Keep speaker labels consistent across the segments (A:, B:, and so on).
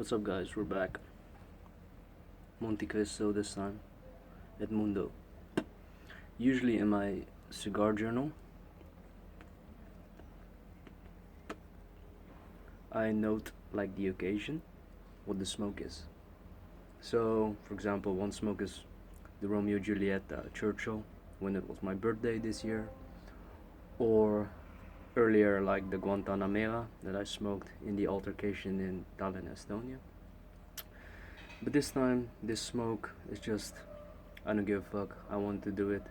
A: What's up, guys? We're back. Montecristo this time. Edmundo. Usually in my cigar journal, I note like the occasion, what the smoke is. So, for example, one smoke is the Romeo Juliet Churchill when it was my birthday this year, or earlier like the Guantanamera that I smoked in the altercation in Tallinn, Estonia. But this time, this smoke is just, I don't give a fuck, I want to do it.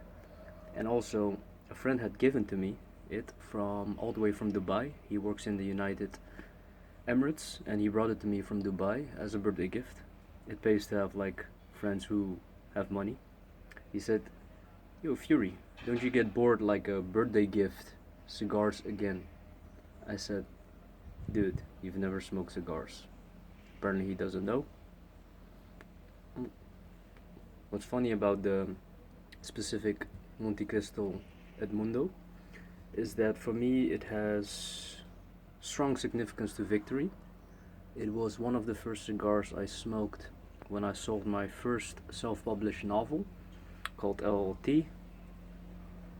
A: And also, a friend had given to me it from all the way from Dubai. He works in the United Emirates, and he brought it to me from Dubai as a birthday gift. It pays to have like friends who have money. He said, "Yo, Fury, don't you get bored like a birthday gift? Cigars again." I said, "Dude, you've never smoked cigars." Apparently he doesn't know. What's funny about the specific Montecristo Edmundo is that for me it has strong significance to victory. It was one of the first cigars I smoked when I sold my first self-published novel called LLT.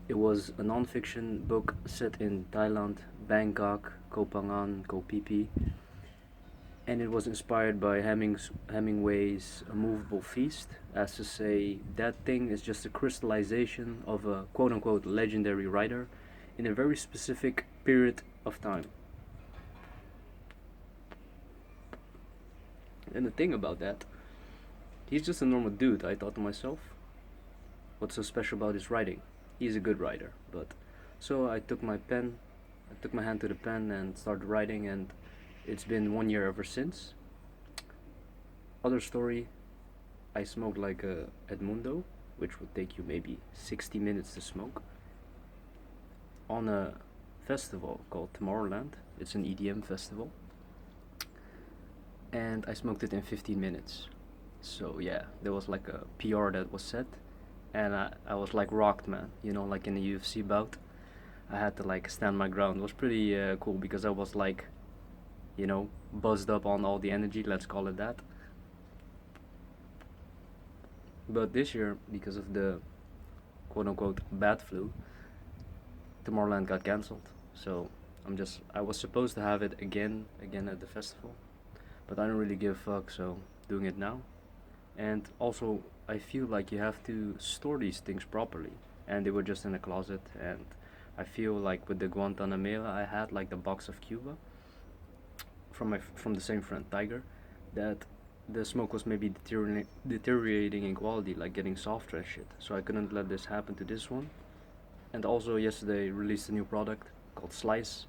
A: It was a non-fiction book set in Thailand, Bangkok, Koh Phangan, Koh Phi Phi, and it was inspired by Hemingway's A Movable Feast, as to say that thing is just a crystallization of a quote-unquote legendary writer in a very specific period of time. And the thing about that, he's just a normal dude. I thought to myself, what's so special about his writing? He's a good writer. But so I took my hand to the pen and started writing, and it's been 1 year ever since. Other story, I smoked like a Edmundo, which would take you maybe 60 minutes to smoke, on a festival called Tomorrowland. It's an EDM festival, and I smoked it in 15 minutes. So yeah, there was like a PR that was set, and I was like rocked, man. You know, like in a UFC bout, I had to like stand my ground. It was pretty cool because I was like, you know, buzzed up on all the energy, let's call it that. But this year, because of the quote-unquote bad flu, Tomorrowland got cancelled. So I was supposed to have it again at the festival, but I don't really give a fuck, so doing it now. And also, I feel like you have to store these things properly, and they were just in a closet. And I feel like with the Guantanamera, I had like the box of Cuba from the same friend Tiger, that the smoke was maybe deteriorating in quality, like getting softer and shit. So I couldn't let this happen to this one. And also yesterday released a new product called Slice.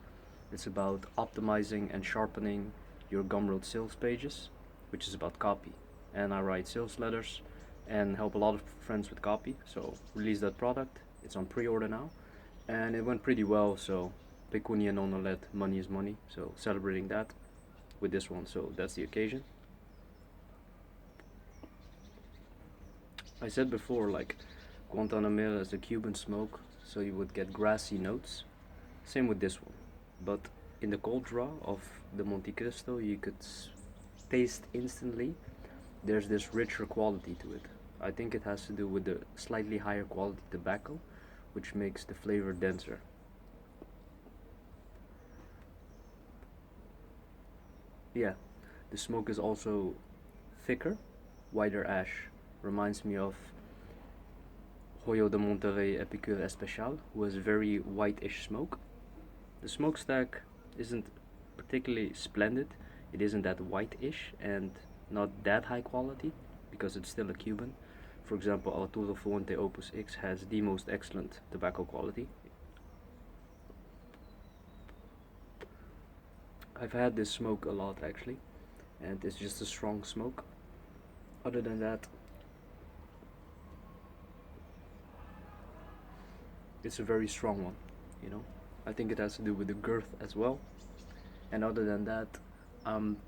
A: It's about optimizing and sharpening your Gumroad sales pages, which is about copy. And I write sales letters and help a lot of friends with copy. So released that product. It's on pre-order now, and it went pretty well. So Pekuni and Onolet, money is money. So celebrating that with this one. So that's the occasion. I said before, like, Guantanamera is a Cuban smoke, so you would get grassy notes. Same with this one, but in the cold draw of the Montecristo, you could taste instantly there's this richer quality to it. I think it has to do with the slightly higher quality tobacco, which makes the flavor denser. Yeah, the smoke is also thicker, whiter ash. Reminds me of Hoyo de Monterrey Epicure Especial, who has very whitish smoke. The smokestack isn't particularly splendid. It isn't that whitish and not that high quality because it's still a Cuban. For example, Arturo Fuente Opus X has the most excellent tobacco quality. I've had this smoke a lot actually, and it's just a strong smoke. Other than that, it's a very strong one, you know. I think it has to do with the girth as well. And other than that,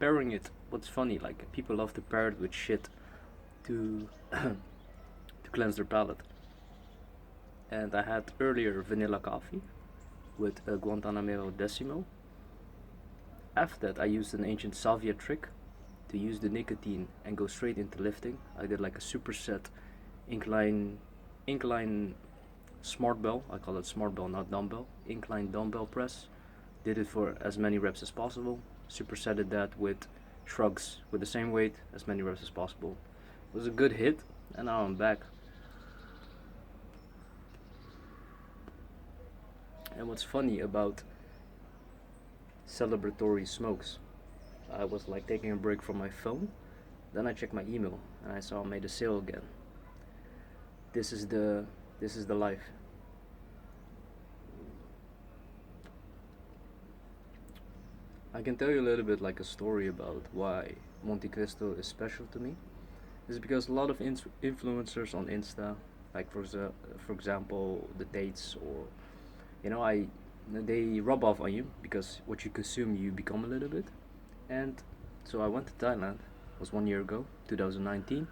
A: pairing it. What's funny, like people love to pair it with shit to to cleanse their palate. And I had earlier vanilla coffee with a Guantanamero Decimo. After that, I used an ancient salvia trick to to use the nicotine and go straight into lifting. I did like a superset incline smart bell. I call it smart bell, not dumbbell. Incline dumbbell press. Did it for as many reps as possible. Supersetted that with shrugs with the same weight, as many reps as possible. It was a good hit, and now I'm back. And what's funny about celebratory smokes, I was like taking a break from my phone, then I checked my email and I saw I made a sale again. This is the life. I can tell you a little bit like a story about why Montecristo is special to me. It's because a lot of influencers on Insta, like for example the dates, or you know, they rub off on you because what you consume you become a little bit. And so I went to Thailand. It was 1 year ago, 2019.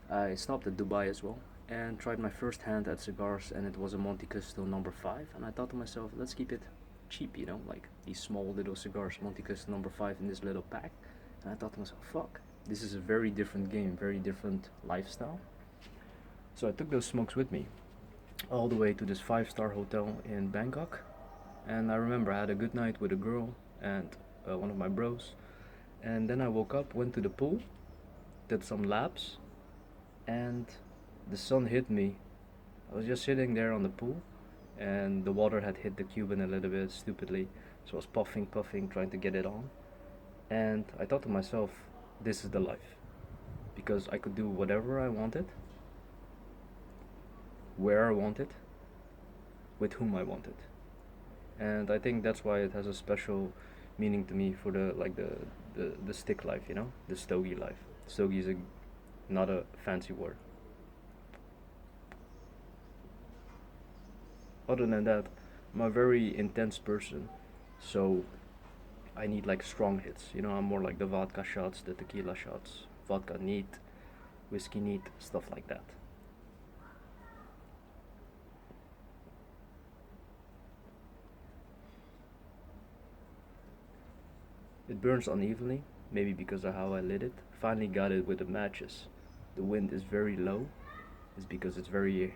A: I stopped at Dubai as well and tried my first hand at cigars, and it was a Montecristo number 5. And I thought to myself, let's keep it cheap, you know, like these small little cigars, Montecristo number 5 in this little pack. And I thought to myself, fuck, this is a very different game, very different lifestyle. So I took those smokes with me all the way to this 5-star hotel in Bangkok. And I remember I had a good night with a girl and one of my bros. And then I woke up, went to the pool, did some laps, and the sun hit me. I was just sitting there on the pool, and the water had hit the Cuban a little bit stupidly. So I was puffing, trying to get it on. And I thought to myself, this is the life. Because I could do whatever I wanted, where I wanted, with whom I wanted. And I think that's why it has a special meaning to me for the stick life, you know, the stogie life. Stogie is not a fancy word. Other than that, I'm a very intense person, so I need like strong hits. You know, I'm more like the vodka shots, the tequila shots, vodka neat, whiskey neat, stuff like that. It burns unevenly, maybe because of how I lit it. Finally got it with the matches. The wind is very low. It's because it's very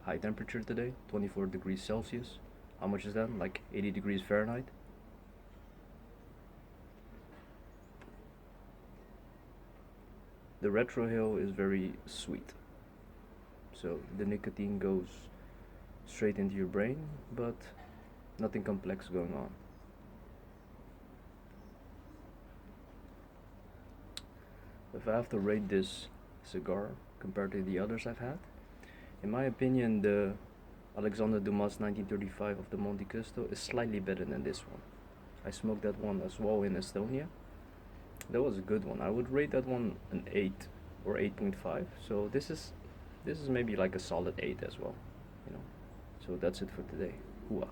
A: high temperature today, 24 degrees Celsius. How much is that? Like 80 degrees Fahrenheit. The retrohale is very sweet. So the nicotine goes straight into your brain, but nothing complex going on. If I have to rate this cigar compared to the others I've had, in my opinion, the Alexander Dumas 1935 of the Montecristo is slightly better than this one. I smoked that one as well in Estonia. That was a good one. I would rate that one an 8 or 8.5. So this is maybe like a solid 8 as well, you know. So that's it for today. Hua.